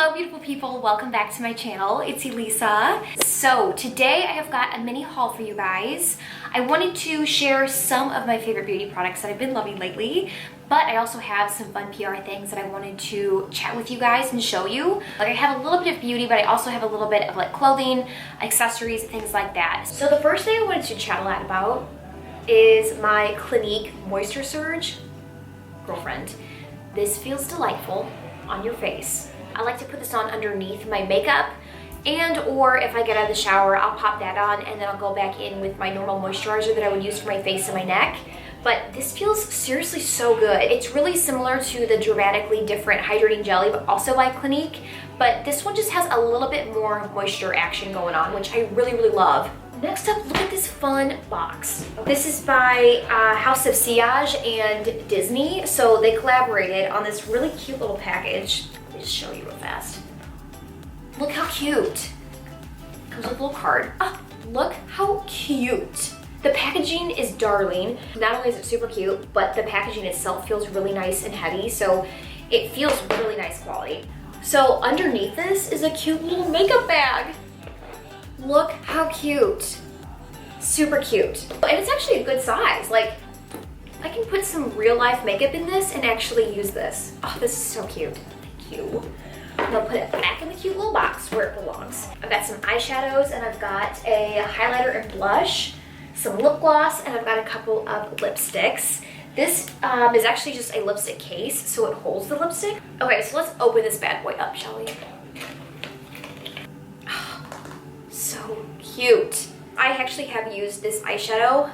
Hello beautiful people, welcome back to my channel. It's Elisa. So today I have got a mini haul for you guys. I wanted to share some of my favorite beauty products that I've been loving lately, but I also have some fun PR things that I wanted to chat with you guys and show you. Like I have a little bit of beauty, but I also have a little bit of like clothing, accessories, things like that. So the first thing I wanted to chat a lot about is my Clinique Moisture Surge. Girlfriend, this feels delightful on your face. I like to put this on underneath my makeup, and or if I get out of the shower, I'll pop that on and then I'll go back in with my normal moisturizer that I would use for my face and my neck. But this feels seriously so good. It's really similar to the dramatically different hydrating jelly, but also by Clinique. But this one just has a little bit more moisture action going on, which I really love. Next up, look at this fun box. This is by House of Sillage and Disney. So they collaborated on this really cute little package. Let me just show you real fast. Look how cute. Comes with a little card. Oh, look how cute. The packaging is darling. Not only is it super cute, but the packaging itself feels really nice and heavy. So it feels really nice quality. So underneath this is a cute little makeup bag. Look how cute. Super cute. And it's actually a good size. Like, I can put some real life makeup in this and actually use this. Oh, this is so cute. Thank you. And I'll put it back in the cute little box where it belongs. I've got some eyeshadows and I've got a highlighter and blush, some lip gloss, and I've got a couple of lipsticks. This is actually just a lipstick case, so it holds the lipstick. Okay, so let's open this bad boy up, shall we? So cute. I actually have used this eyeshadow.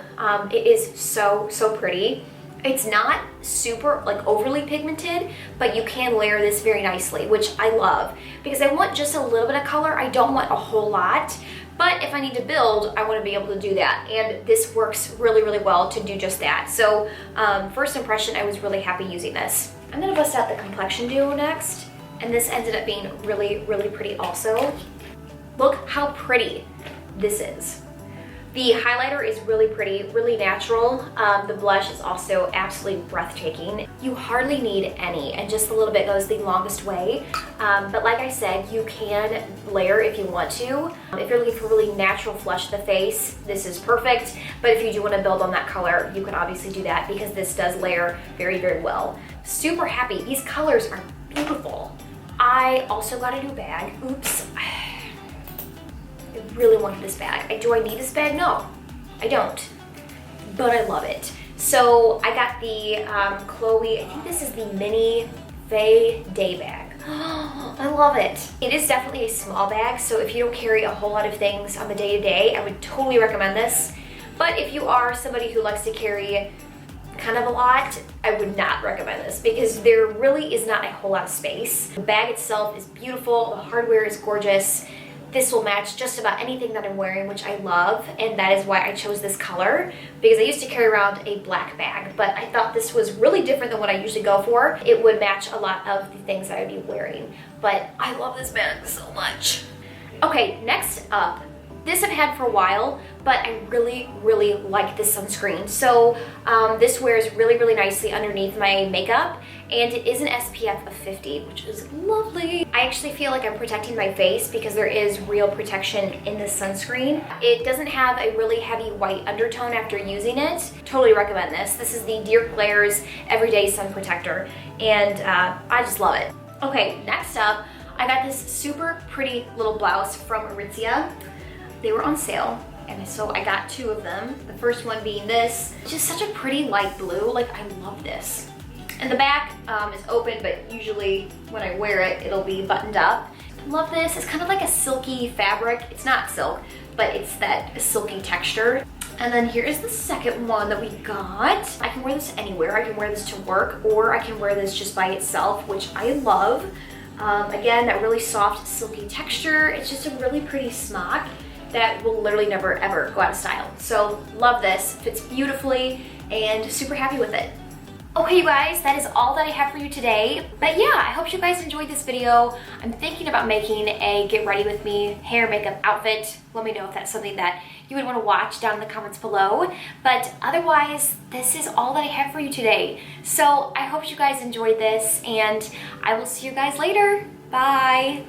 It is so pretty. It's not super like overly pigmented, but you can layer this very nicely, which I love because I want just a little bit of color. I don't want a whole lot, but if I need to build, I want to be able to do that. And this works really well to do just that. So first impression, I was really happy using this. I'm gonna bust out the Complexion Duo next. And this ended up being really pretty also. Look how pretty this is. The highlighter is really pretty, really natural. The blush is also absolutely breathtaking. You hardly need any, and just a little bit goes the longest way. But like I said, you can layer if you want to. If you're looking for really natural flush to the face, this is perfect. But if you do want to build on that color, you can obviously do that because this does layer very well. Super happy. These colors are beautiful. I also got a new bag. Oops. I really wanted this bag. Do I need this bag? No, I don't, but I love it. So I got the Chloe, I think this is the mini Fay Day Bag. I love it. It is definitely a small bag, so if you don't carry a whole lot of things on the day-to-day, I would totally recommend this. But if you are somebody who likes to carry kind of a lot, I would not recommend this because there really is not a whole lot of space. The bag itself is beautiful, the hardware is gorgeous. This will match just about anything that I'm wearing, which I love, and that is why I chose this color, because I used to carry around a black bag, but I thought this was really different than what I usually go for. It would match a lot of the things that I'd be wearing, but I love this bag so much. Okay, next up, this I've had for a while, but I really like this sunscreen. So this wears really nicely underneath my makeup, and it is an SPF of 50, which is lovely. I actually feel like I'm protecting my face because there is real protection in this sunscreen. It doesn't have a really heavy white undertone after using it. Totally recommend this. This is the Dear Claire's Everyday Sun Protector, and I just love it. Okay, next up, I got this super pretty little blouse from Aritzia. They were on sale, and so I got two of them. The first one being this, just such a pretty light blue. Like, I love this. And the back is open, but usually when I wear it, it'll be buttoned up. Love this. It's kind of like a silky fabric. It's not silk, but it's that silky texture. And then here is the second one that we got. I can wear this anywhere. I can wear this to work, or I can wear this just by itself, which I love. Again, that really soft, silky texture. It's just a really pretty smock that will literally never ever go out of style. So love this, fits beautifully, and super happy with it. Okay, you guys, that is all that I have for you today. But yeah, I hope you guys enjoyed this video. I'm thinking about making a get ready with me hair makeup outfit. Let me know if that's something that you would want to watch down in the comments below. But otherwise, this is all that I have for you today. So I hope you guys enjoyed this, and I will see you guys later. Bye.